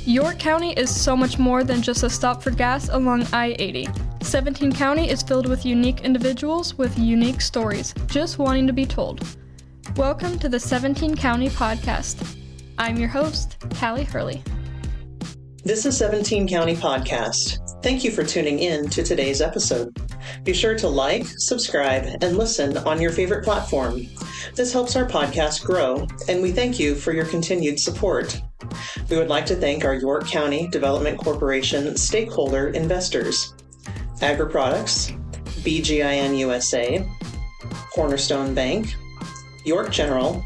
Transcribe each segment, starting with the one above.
York County is so much more than just a stop for gas along I-80. 17 County is filled with unique individuals with unique stories, just wanting to be told. Welcome to the 17 County Podcast. I'm your host, Callie Hurley. This is 17 County Podcast. Thank you for tuning in to today's episode. Be sure to like, subscribe, and listen on your favorite platform. This helps our podcast grow, and we thank you for your continued support. We would like to thank our York County Development Corporation stakeholder investors, Agri Products, BGIN USA, Cornerstone Bank, York General,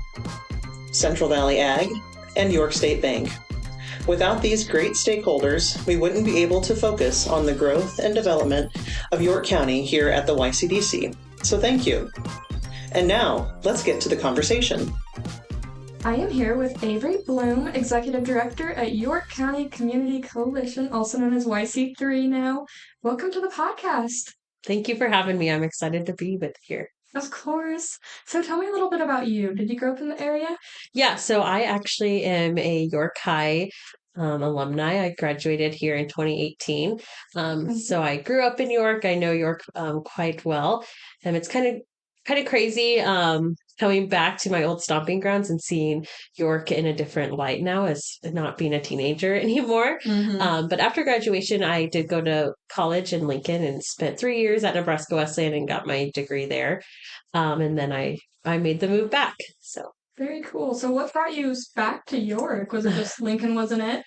Central Valley Ag, and York State Bank. Without these great stakeholders, we wouldn't be able to focus on the growth and development of York County here at the YCDC. So thank you. And now, let's get to the conversation. I am here with Avery Blum, Executive Director at York County Community Coalition, also known as YC3 now. Welcome to the podcast. Thank you for having me. I'm excited to be with here. Of course. So tell me a little bit about you. Did you grow up in the area? Yeah, so I actually am a York High alumni. I graduated here in 2018. So I grew up in York. I know York quite well. And it's kind of crazy coming back to my old stomping grounds and seeing York in a different light now as not being a teenager anymore. But after graduation, I did go to college in Lincoln and spent 3 years at Nebraska Wesleyan and got my degree there. And then I made the move back. So very cool. So what brought you back to York? Was it just Lincoln wasn't it?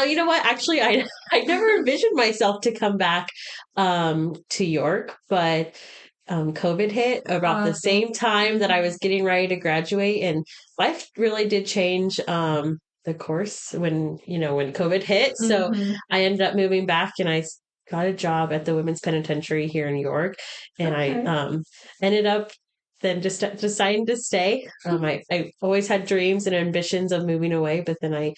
You know what? Actually, I never envisioned myself to come back to York, but COVID hit about the same time that I was getting ready to graduate, and life really did change the course when COVID hit. So I ended up moving back, and I got a job at the Women's Penitentiary here in York, and I ended up then just deciding to stay. I always had dreams and ambitions of moving away, but then I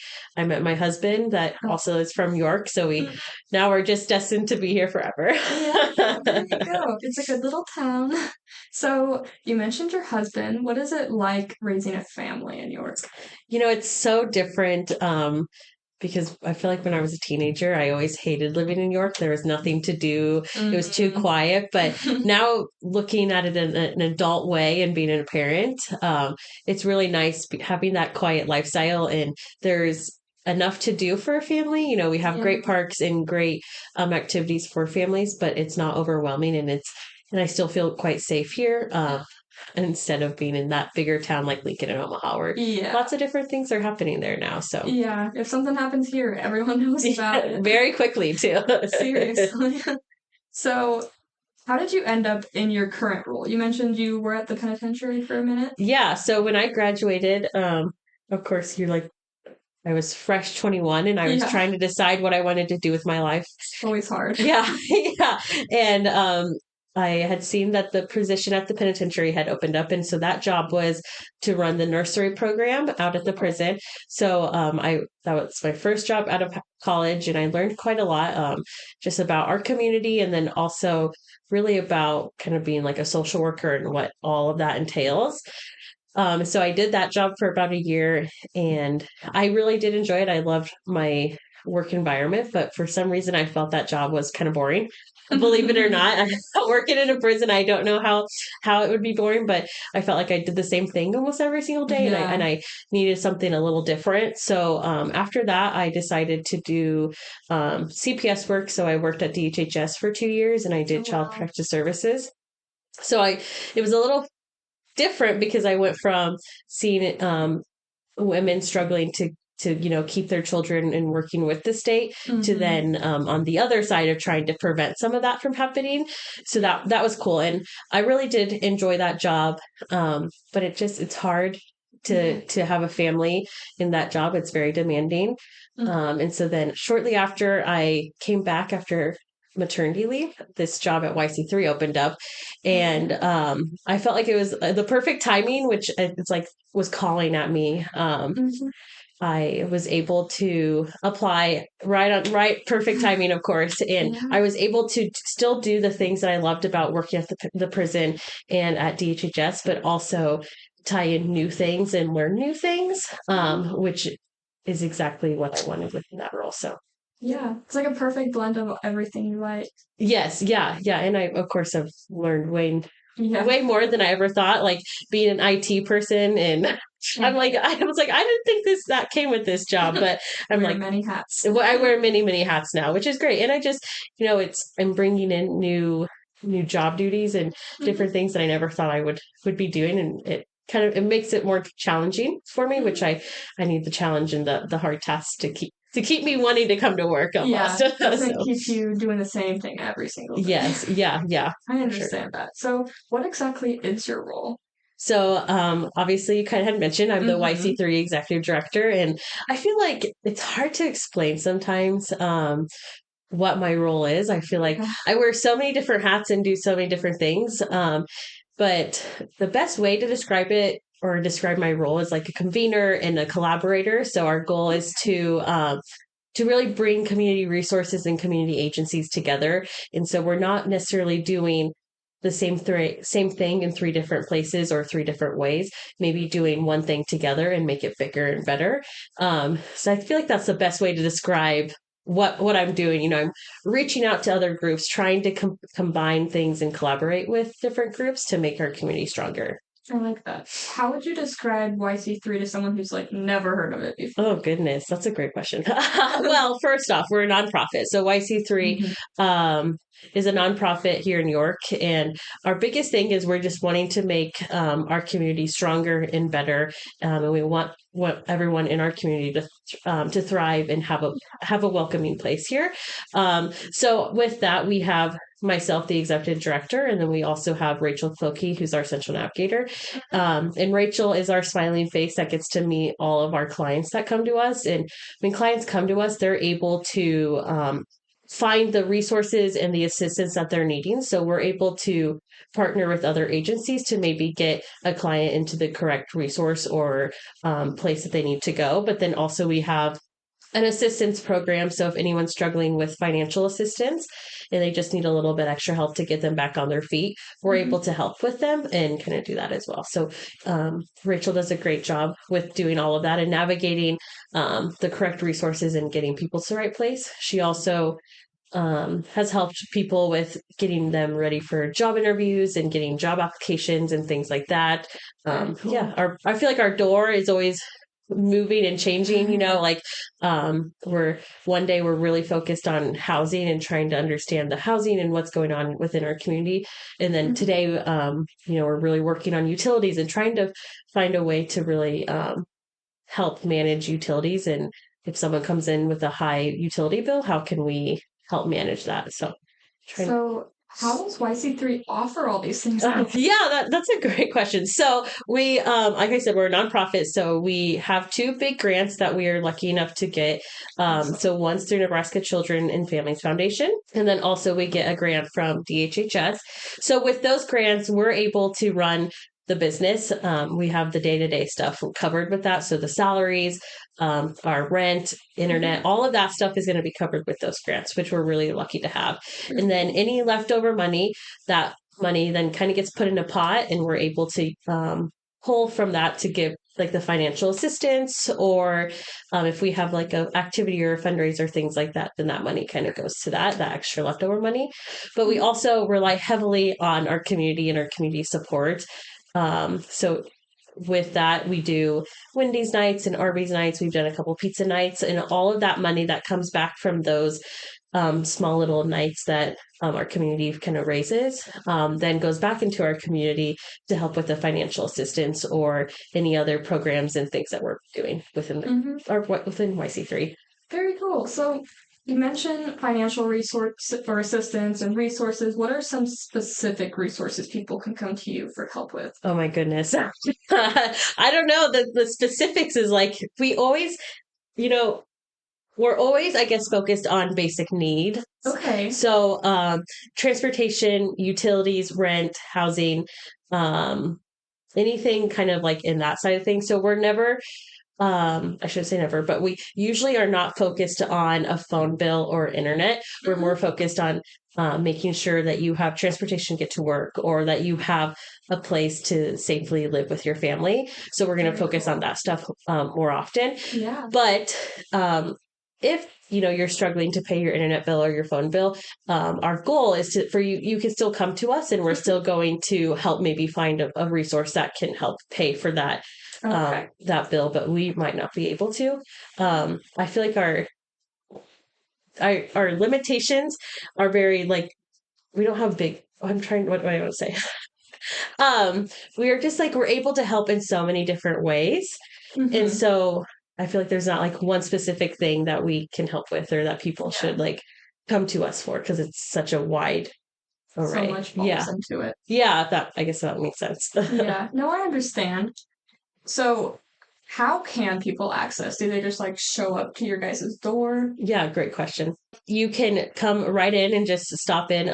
met my husband that also is from York, so now we're just destined to be here forever. Yeah, there you go. It's a good little town. So you mentioned your husband. What is it like raising a family in York? It's so different. Because I feel like when I was a teenager, I always hated living in York. There was nothing to do. It was too quiet. But now looking at it in an adult way and being a parent, it's really nice having that quiet lifestyle. And there's enough to do for a family. We have great parks and great activities for families, but it's not overwhelming. And I still feel quite safe here. Instead of being in that bigger town like Lincoln and Omaha, where lots of different things are happening there now. So yeah, if something happens here, everyone knows about it. Very quickly, too. Seriously. So how did you end up in your current role? You mentioned you were at the penitentiary for a minute. Yeah, so when I graduated, of course, I was fresh 21 and I was trying to decide what I wanted to do with my life. It's always hard. Yeah. And I had seen that the position at the penitentiary had opened up. And so that job was to run the nursery program out at the prison. So that was my first job out of college. And I learned quite a lot just about our community, and then also really about kind of being like a social worker and what all of that entails. So I did that job for about a year, and I really did enjoy it. I loved my work environment, but for some reason I felt that job was kind of boring. Believe it or not, working in a prison, I don't know how it would be boring, but I felt like I did the same thing almost every single day, and I needed something a little different. So after that, I decided to do CPS work. So I worked at DHHS for 2 years, and I did Child Protective Services. So it was a little different because I went from seeing women struggling to keep their children and working with the state to then on the other side of trying to prevent some of that from happening. So that was cool. And I really did enjoy that job. But it's hard to have a family in that job. It's very demanding. And so then shortly after I came back after maternity leave, this job at YC3 opened up, and I felt like it was the perfect timing, which it's like was calling at me. I was able to apply perfect timing, of course. And I was able to still do the things that I loved about working at the prison and at DHHS, but also tie in new things and learn new things, which is exactly what I wanted within that role. So Yeah, it's like a perfect blend of everything you like. yes, yeah, yeah. And I, of course, have learned Yeah. way more than I ever thought, like being an IT person. And I was like, I didn't think that came with this job, but I'm Wear like, many hats. I wear many, many hats now, which is great. And I just, I'm bringing in new job duties and different things that I never thought I would be doing. And it makes it more challenging for me, which I need the challenge and the hard tasks to keep me wanting to come to work almost. Yeah, doesn't keep you doing the same thing every single day. Yes, yeah. I understand that. So what exactly is your role? So, obviously, you kind of had mentioned I'm the YC3 executive director, and I feel like it's hard to explain sometimes what my role is. I feel like I wear so many different hats and do so many different things. But the best way to describe it or describe my role is like a convener and a collaborator. So our goal is to really bring community resources and community agencies together. And so we're not necessarily doing the same thing in three different places or three different ways, maybe doing one thing together and make it bigger and better. So I feel like that's the best way to describe what I'm doing. I'm reaching out to other groups, trying to combine things and collaborate with different groups to make our community stronger. I like that. How would you describe YC3 to someone who's like never heard of it before? Oh, goodness. That's a great question. Well, first off, we're a nonprofit. So YC3 is a nonprofit here in New York. And our biggest thing is we're just wanting to make our community stronger and better. And we want everyone in our community to thrive and have a welcoming place here. So with that, we have myself, the executive director, and then we also have Rachel Clokey, who's our central navigator. And Rachel is our smiling face that gets to meet all of our clients that come to us. And when clients come to us, they're able to find the resources and the assistance that they're needing. So we're able to partner with other agencies to maybe get a client into the correct resource or place that they need to go. But then also we have an assistance program. So if anyone's struggling with financial assistance and they just need a little bit extra help to get them back on their feet, we're able to help with them and kind of do that as well. So Rachel does a great job with doing all of that and navigating the correct resources and getting people to the right place. She also has helped people with getting them ready for job interviews and getting job applications and things like that. Cool. Yeah, I feel like our door is always moving and changing. Like we're really focused on housing and trying to understand the housing and what's going on within our community. And then today, we're really working on utilities and trying to find a way to really help manage utilities. And if someone comes in with a high utility bill, how can we help manage that? So how does YC3 offer all these things? That's a great question. So we, like I said, we're a nonprofit. So we have two big grants that we are lucky enough to get. So one's through Nebraska Children and Families Foundation. And then also we get a grant from DHHS. So with those grants, we're able to run the business. We have the day-to-day stuff covered with that. So the salaries, our rent, internet, all of that stuff is going to be covered with those grants, which we're really lucky to have. And then any leftover money, that money then kind of gets put in a pot and we're able to pull from that to give like the financial assistance or if we have like an activity or a fundraiser, things like that, then that money kind of goes to that extra leftover money. But we also rely heavily on our community and our community support. So with that, we do Wendy's nights and Arby's nights. We've done a couple pizza nights, and all of that money that comes back from those small little nights that our community kind of raises, then goes back into our community to help with the financial assistance or any other programs and things that we're doing within within YC3. Very cool. So you mentioned financial resource or assistance and resources. What are some specific resources people can come to you for help with? Oh my goodness. I don't know. The specifics is like we always, we're always, I guess, focused on basic need. Okay. So transportation, utilities, rent, housing, anything kind of like in that side of things. So we're never I shouldn't say never, but we usually are not focused on a phone bill or internet. We're more focused on making sure that you have transportation to get to work or that you have a place to safely live with your family. So we're going to focus on that stuff more often. Yeah. But if you're struggling to pay your internet bill or your phone bill, our goal is for you can still come to us and we're still going to help maybe find a resource that can help pay for that that bill, but we might not be able to. I feel like our limitations are very like we don't have big. What do I want to say? We are just like we're able to help in so many different ways, and so I feel like there's not like one specific thing that we can help with or that people should like come to us for because it's such a wide array. So much falls into it. Yeah, I guess that makes sense. Yeah, no, I understand. So, how can people access? Do they just like show up to your guys' door? Yeah, great question. You can come right in and just stop in.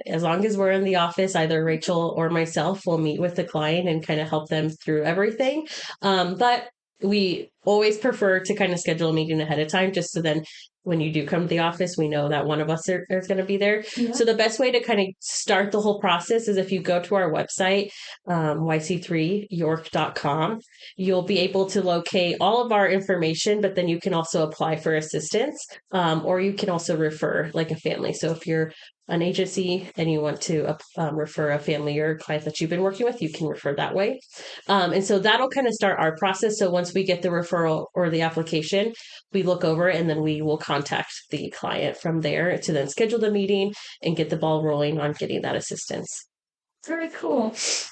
As long as we're in the office, either Rachel or myself will meet with the client and kind of help them through everything. But we always prefer to kind of schedule a meeting ahead of time just so then when you do come to the office, we know that one of us is going to be there. Yeah. So the best way to kind of start the whole process is if you go to our website, YC3york.com, you'll be able to locate all of our information, but then you can also apply for assistance, or you can also refer like a family. So if you're an agency and you want to refer a family or client that you've been working with, you can refer that way. And so that'll kind of start our process. So once we get the referral or the application, we look over and then we will contact the client from there to then schedule the meeting and get the ball rolling on getting that assistance. Very cool. Is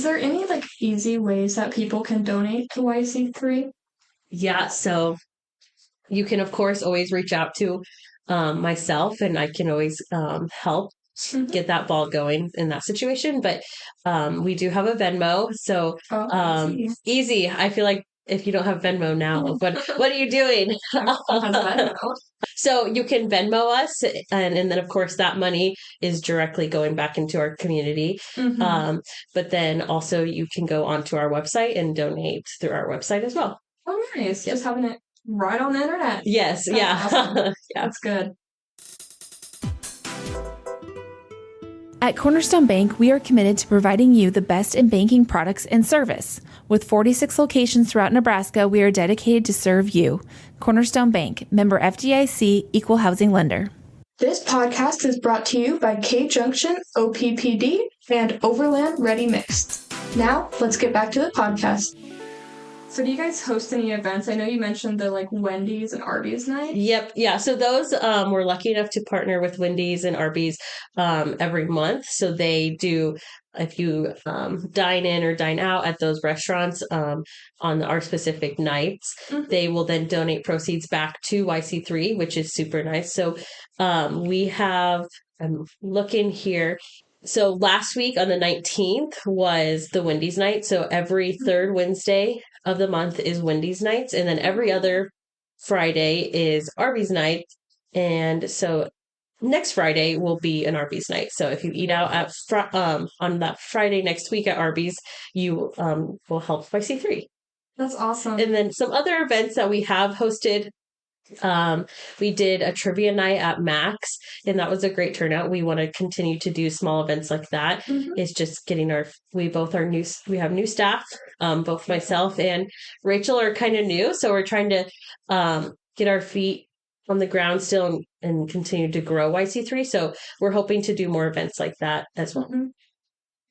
there any like easy ways that people can donate to YC3? Yeah, so you can of course always reach out to myself and I can always help get that ball going in that situation. But we do have a Venmo. So easy. I feel like if you don't have Venmo now, what are you doing? So you can Venmo us and then of course that money is directly going back into our community. But then also you can go onto our website and donate through our website as well. Oh, nice. Yep. Just having it right on the internet. Yes. That's awesome. Yeah. That's good. At Cornerstone Bank, we are committed to providing you the best in banking products and service. With 46 locations throughout Nebraska, we are dedicated to serve you. Cornerstone Bank, member FDIC, equal housing lender. This podcast is brought to you by K-Junction, OPPD, and Overland Ready Mixed. Now, let's get back to the podcast. So do you guys host any events? I know you mentioned the like Wendy's and Arby's night. Yep. Yeah. So those, we're lucky enough to partner with Wendy's and Arby's every month. So they do, if you dine in or dine out at those restaurants on our specific nights, they will then donate proceeds back to YC3, which is super nice. So we have, I'm looking here. So last week on the 19th was the Wendy's night. So every third Wednesday of the month is Wendy's nights. And then every other Friday is Arby's night. And so next Friday will be an Arby's night. So if you eat out at on that Friday next week at Arby's, you will help YC3. That's awesome. And then some other events that we have hosted. We did a trivia night at Max, and that was a great turnout. We want to continue to do small events like that. It's just getting we have new staff. Both myself and Rachel are kind of new, so we're trying to get our feet on the ground still and continue to grow YC3. So we're hoping to do more events like that as well.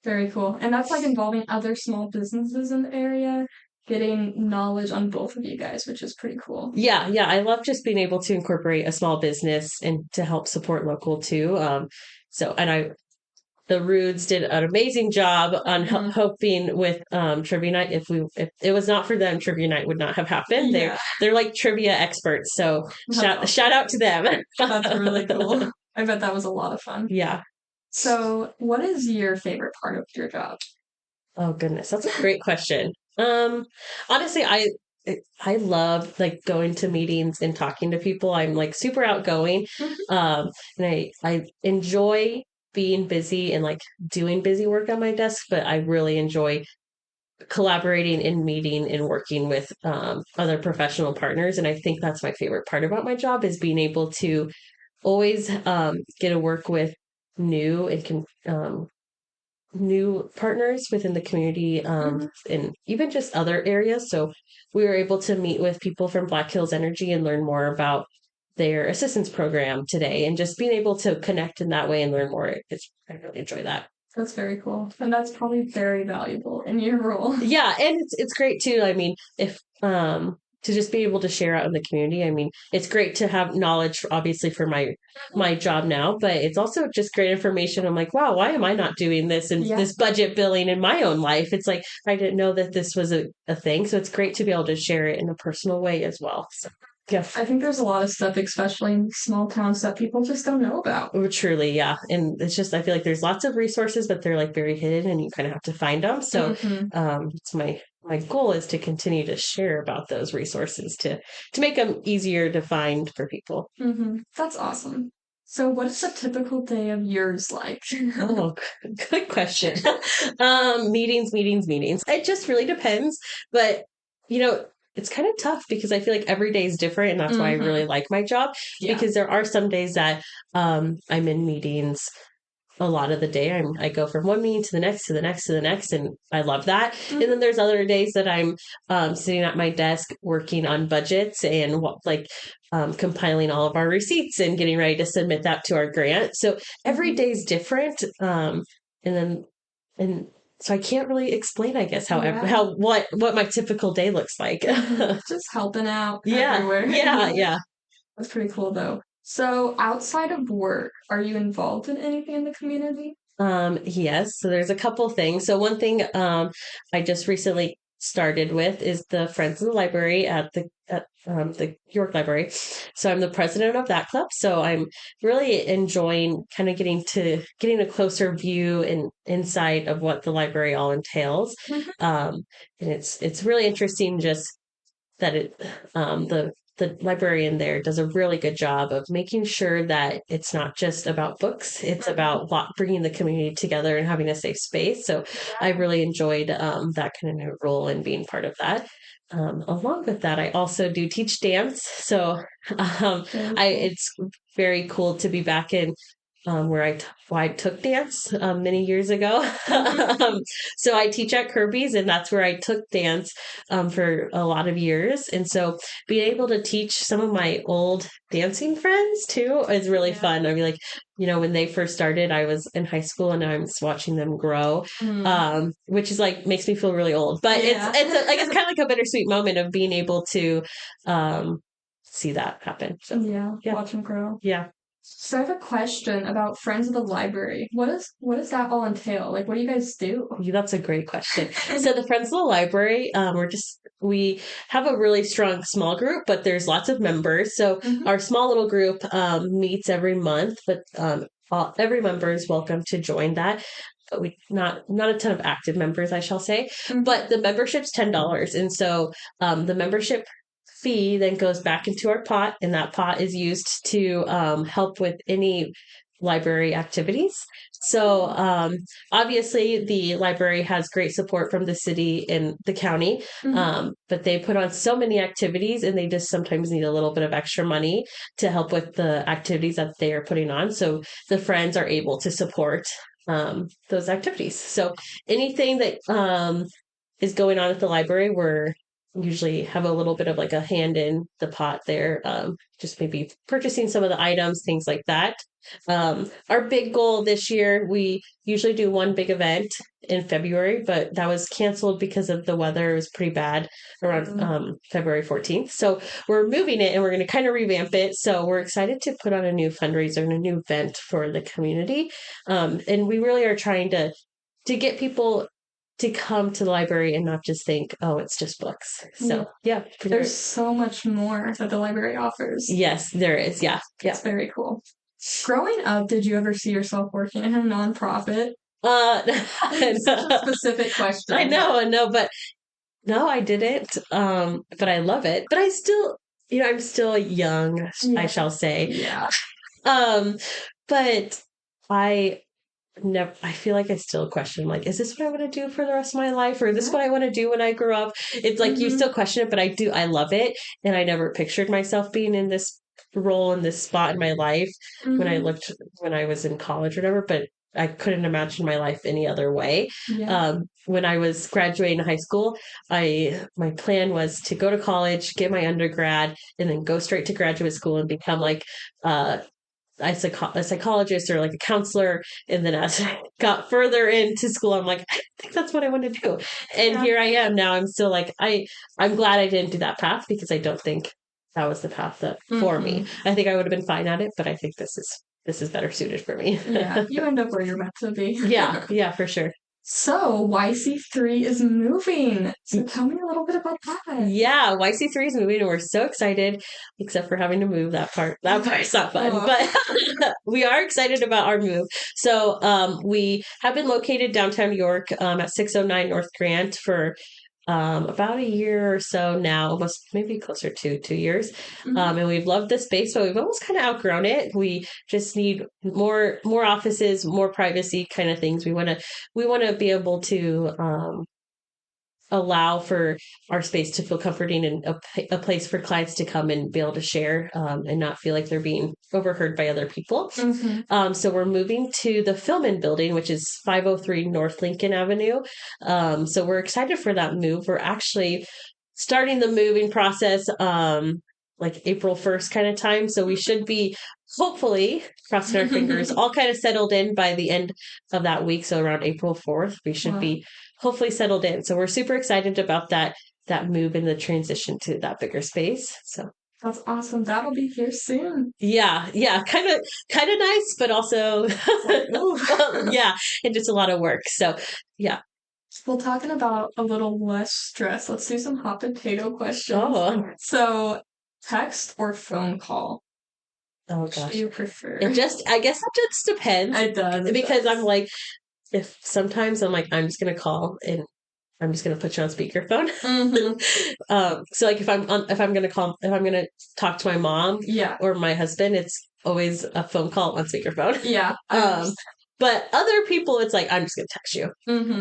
Very cool. And that's like involving other small businesses in the area, getting knowledge on both of you guys, which is pretty cool. Yeah. I love just being able to incorporate a small business and to help support local too. The Rudes did an amazing job on helping with trivia night. If it was not for them, trivia night would not have happened. They're like trivia experts. So shout out to them. That's really cool. I bet that was a lot of fun. Yeah. So what is your favorite part of your job? Oh goodness, that's a great question. Honestly, I love like going to meetings and talking to people. I'm like super outgoing. And I enjoy being busy and like doing busy work on my desk, but I really enjoy collaborating and meeting and working with other professional partners. And I think that's my favorite part about my job is being able to always get to work with new new partners within the community and even just other areas. So we were able to meet with people from Black Hills Energy and learn more about their assistance program today, and just being able to connect in that way and learn more. I really enjoy that. That's very cool. And that's probably very valuable in your role. Yeah, and it's great too. I mean, if to just be able to share out in the community. I mean, it's great to have knowledge, obviously, for my job now, but it's also just great information. I'm like, wow, why am I not doing this and this budget billing in my own life? It's like, I didn't know that this was a thing. So it's great to be able to share it in a personal way as well. So, yeah. I think there's a lot of stuff, especially in small towns, that people just don't know about. Oh, truly, yeah. And it's just, I feel like there's lots of resources, but they're like very hidden and you kind of have to find them. So it's my goal is to continue to share about those resources to make them easier to find for people. That's awesome. So what is a typical day of yours like? Oh, good question. Meetings. It just really depends. But, it's kind of tough because I feel like every day is different. And that's why I really like my job. Because there are some days that I'm in meetings a lot of the day. I go from one meeting to the next, to the next, to the next, and I love that. And then there's other days that I'm sitting at my desk working on budgets and compiling all of our receipts and getting ready to submit that to our grant. So every day is different. So I can't really explain, I guess, what my typical day looks like. Just helping out everywhere. Yeah. That's pretty cool, though. So outside of work, are you involved in anything in the community? Yes. So there's a couple things. So one thing I just recently started with is the Friends of the Library at the York Library. So I'm the president of that club. So I'm really enjoying kind of getting a closer view and insight of what the library all entails. And it's really interesting just that the librarian there does a really good job of making sure that it's not just about books. It's about bringing the community together and having a safe space. So I really enjoyed that kind of role and being part of that. Along with that, I also do teach dance. So it's very cool to be back in where I took dance many years ago. So I teach at Kirby's, and that's where I took dance for a lot of years. And so being able to teach some of my old dancing friends too is really fun. I mean, like, when they first started, I was in high school and I'm watching them grow, which is like makes me feel really old. But it's kind of like a bittersweet moment of being able to see that happen. So watch them grow. Yeah. So I have a question about Friends of the Library. What does that all entail? Like, what do you guys do? That's a great question. So the Friends of the Library, we have a really strong small group, but there's lots of members. So our small little group meets every month, but every member is welcome to join that. But we not a ton of active members, I shall say. But the membership's $10, and so the membership fee then goes back into our pot, and that pot is used to help with any library activities. So obviously the library has great support from the city and the county, but they put on so many activities and they just sometimes need a little bit of extra money to help with the activities that they are putting on. So the Friends are able to support those activities. So anything that is going on at the library, we're usually have a little bit of like a hand in the pot there, just maybe purchasing some of the items, things like that. Our big goal this year, we usually do one big event in February, but that was canceled because of the weather. It was pretty bad around February 14th. So we're moving it and we're going to kind of revamp it. So we're excited to put on a new fundraiser and a new event for the community. And we really are trying to get people to come to the library and not just think, oh, it's just books. So there's so much more that the library offers. Yes, there is. Yeah. It's very cool. Growing up, did you ever see yourself working in a nonprofit? It's such a specific question. I know, but no, I didn't. But I love it. But I still, I'm still young, I shall say. Yeah. But never, I feel like I still question, like, is this what I want to do for the rest of my life? Or is this what I want to do when I grow up? It's like, you still question it, but I love it. And I never pictured myself being in this role, in this spot in my life when I was in college or whatever, but I couldn't imagine my life any other way. When I was graduating high school, my plan was to go to college, get my undergrad, and then go straight to graduate school and become like a psychologist or like a counselor. And then as I got further into school, I'm like, I think that's what I want to do. And here I am now. I'm still like, I'm glad I didn't do that path, because I don't think that was the path that for me. I think I would have been fine at it, but I think this is better suited for me. Yeah, you end up where you're meant to be. Yeah, for sure. So YC3 is moving. So tell me a little bit about that. Yeah, YC3 is moving and we're so excited, except for having to move that part. That part's not fun, but we are excited about our move. So we have been located downtown York at 609 North Grant for about a year or so now, almost maybe closer to 2 years. And we've loved the space, but we've almost kind of outgrown it. We just need more offices, more privacy kind of things. We want to be able to allow for our space to feel comforting and a place for clients to come and be able to share and not feel like they're being overheard by other people. So we're moving to the Philman building, which is 503 North Lincoln Avenue. So we're excited for that move. We're actually starting the moving process like April 1st kind of time. So we should be, hopefully, crossing our fingers, all kind of settled in by the end of that week. So around April 4th, we should be hopefully settled in. So we're super excited about that move and the transition to that bigger space. So that's awesome. That'll be here soon. Yeah. Kind of nice, but also and just a lot of work. So yeah. Well, talking about a little less stress, let's do some hot potato questions. So, text or phone call? Oh gosh. What do you prefer? I guess that just depends. It does. Because I'm like, if sometimes I'm like, I'm just gonna call and I'm just gonna put you on speakerphone. So like if I'm gonna talk to my mom or my husband, it's always a phone call on speakerphone. But other people, it's like, I'm just going to text you.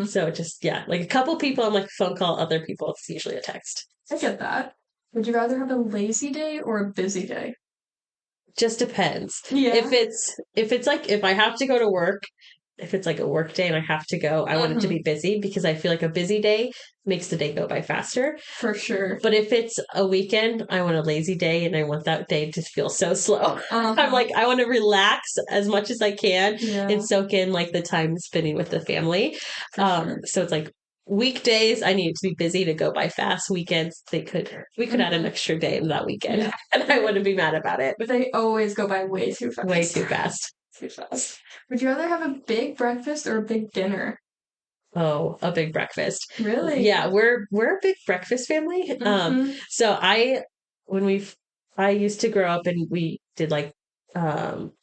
So just, like a couple people, I'm like, phone call. Other people, it's usually a text. I get that. Would you rather have a lazy day or a busy day? Just depends. If it's like, if I have to go to work, if it's like a work day and I have to go, I want it to be busy, because I feel like a busy day makes the day go by faster. For sure. But if it's a weekend, I want a lazy day and I want that day to feel so slow. I'm like, I want to relax as much as I can and soak in like the time spending with the family. So it's like weekdays, I need it to be busy to go by fast. Weekends, we could add an extra day in that weekend and I wouldn't be mad about it. But they always go by way too fast. Way too fast. Would you rather have a big breakfast or a big dinner? Oh, a big breakfast. Really? Yeah, we're a big breakfast family. So I used to grow up and we did like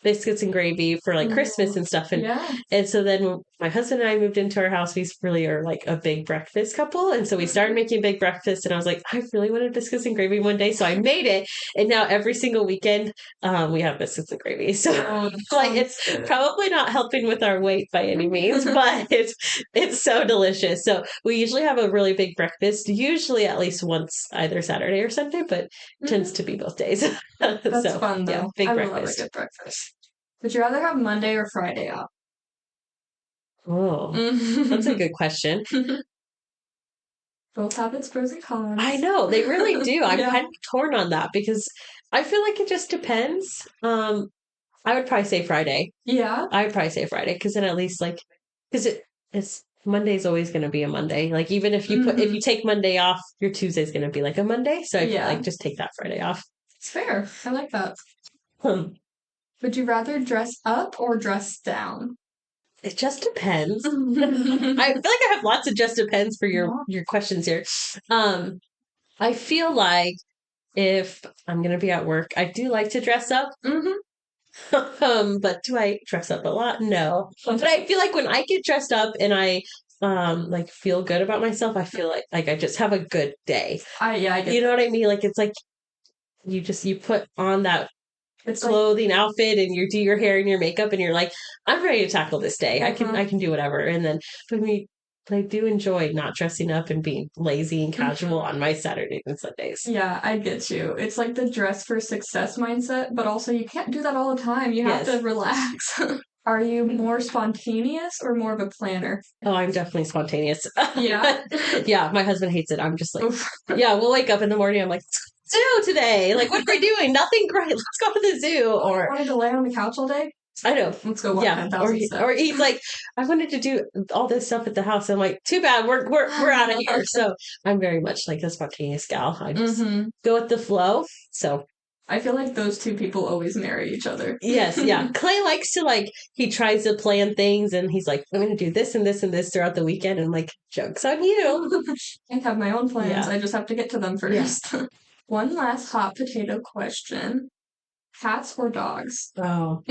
biscuits and gravy for like Christmas and stuff. And so then when my husband and I moved into our house, we really are like a big breakfast couple. And so we started making big breakfast and I was like, I really wanted biscuits and gravy one day. So I made it. And now every single weekend, we have biscuits and gravy. So like, it's probably not helping with our weight by any means, but it's so delicious. So we usually have a really big breakfast, usually at least once either Saturday or Sunday, but tends to be both days. That's fun though. Yeah, big breakfast. Love a good breakfast. Would you rather have Monday or Friday off? Oh, that's a good question. Both have its pros and cons. I know, they really do. I'm kind of torn on that because I feel like it just depends. I would probably say Friday. Yeah. I would probably say Friday because then at least like, because it's Monday's always going to be a Monday. Like even if you if you take Monday off, your Tuesday's going to be like a Monday. So I feel like just take that Friday off. It's fair. I like that. Would you rather dress up or dress down? It just depends. I feel like I have lots of just depends for your questions here. I feel like if I'm going to be at work, I do like to dress up. But do I dress up a lot? No. But I feel like when I get dressed up and I like feel good about myself, I feel like I just have a good day. I get you know what I mean? Like it's like you put on that It's like, clothing outfit and you do your hair and your makeup and you're like, I'm ready to tackle this day. I can do whatever. And then for me, I do enjoy not dressing up and being lazy and casual on my Saturdays and Sundays. yeah, I get you. It's like the dress for success mindset, but also you can't do that all the time. You have to relax. Are you more spontaneous or more of a planner? Oh, I'm definitely spontaneous. Yeah. Yeah, my husband hates it. I'm just like, yeah, we'll wake up in the morning. I'm like, zoo today. Like, what are we doing? Nothing great. Let's go to the zoo. Or wanted to lay on the couch all day? I know. Let's go walk 10,000 steps. Or he's like, I wanted to do all this stuff at the house. I'm like, too bad. We're out of here. So I'm very much like a spontaneous gal. I just go with the flow. So I feel like those two people always marry each other. Yes, yeah. Clay likes to he tries to plan things and he's like, I'm going to do this and this and this throughout the weekend. And like, joke's on you. I have my own plans. Yeah. I just have to get to them first. Yeah. One last hot potato question. Cats or dogs? Oh,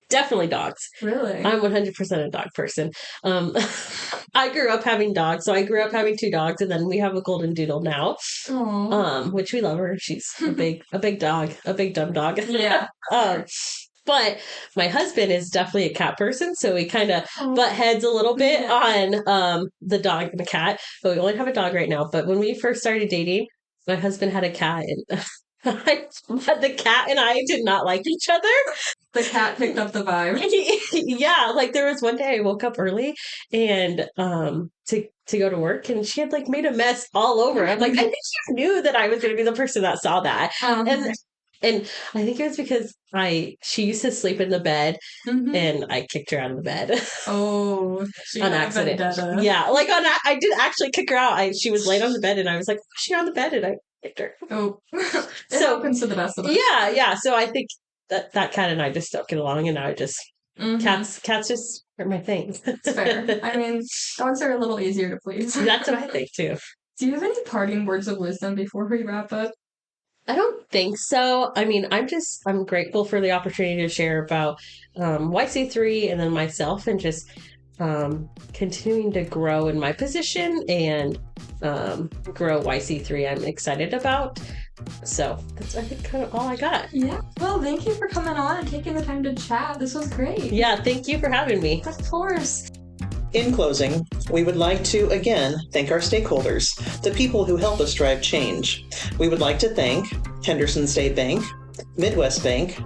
definitely dogs. Really? I'm 100% a dog person. I grew up having dogs. So I grew up having 2 dogs and then we have a golden doodle now. Aww. Which we love her. She's a big dog, a big dumb dog. Yeah. But my husband is definitely a cat person, so we kind of butt heads a little bit on the dog and the cat. But we only have a dog right now. But when we first started dating, my husband had a cat, and the cat and I did not like each other. The cat picked up the vibe. Yeah, like there was one day I woke up early and to go to work, and she had made a mess all over. I'm like, I think she knew that I was going to be the person that saw that, and I think it was because she used to sleep in the bed, and I kicked her out of the bed. Oh, on accident. Yeah, I did actually kick her out. She was laying on the bed, and I was like, "Why is she on the bed?" And I kicked her. Oh, it happens to the best of us. Yeah. So I think that cat and I just don't get along, and now I just cats just are my thing. It's fair. I mean, dogs are a little easier to please. That's what I think too. Do you have any parting words of wisdom before we wrap up? I don't think so. I mean, I'm grateful for the opportunity to share about YC3 and then myself, and just continuing to grow in my position and grow YC3. I'm excited about. So that's, I think, kind of all I got. Yeah. Well, thank you for coming on and taking the time to chat. This was great. Yeah, thank you for having me. Of course. In closing, we would like to again thank our stakeholders, the people who help us drive change. We would like to thank Henderson State Bank, Midwest Bank,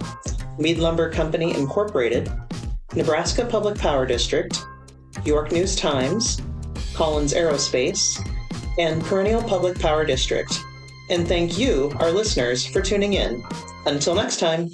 Mead Lumber Company Incorporated, Nebraska Public Power District, York News Times, Collins Aerospace, and Perennial Public Power District. And thank you, our listeners, for tuning in. Until next time.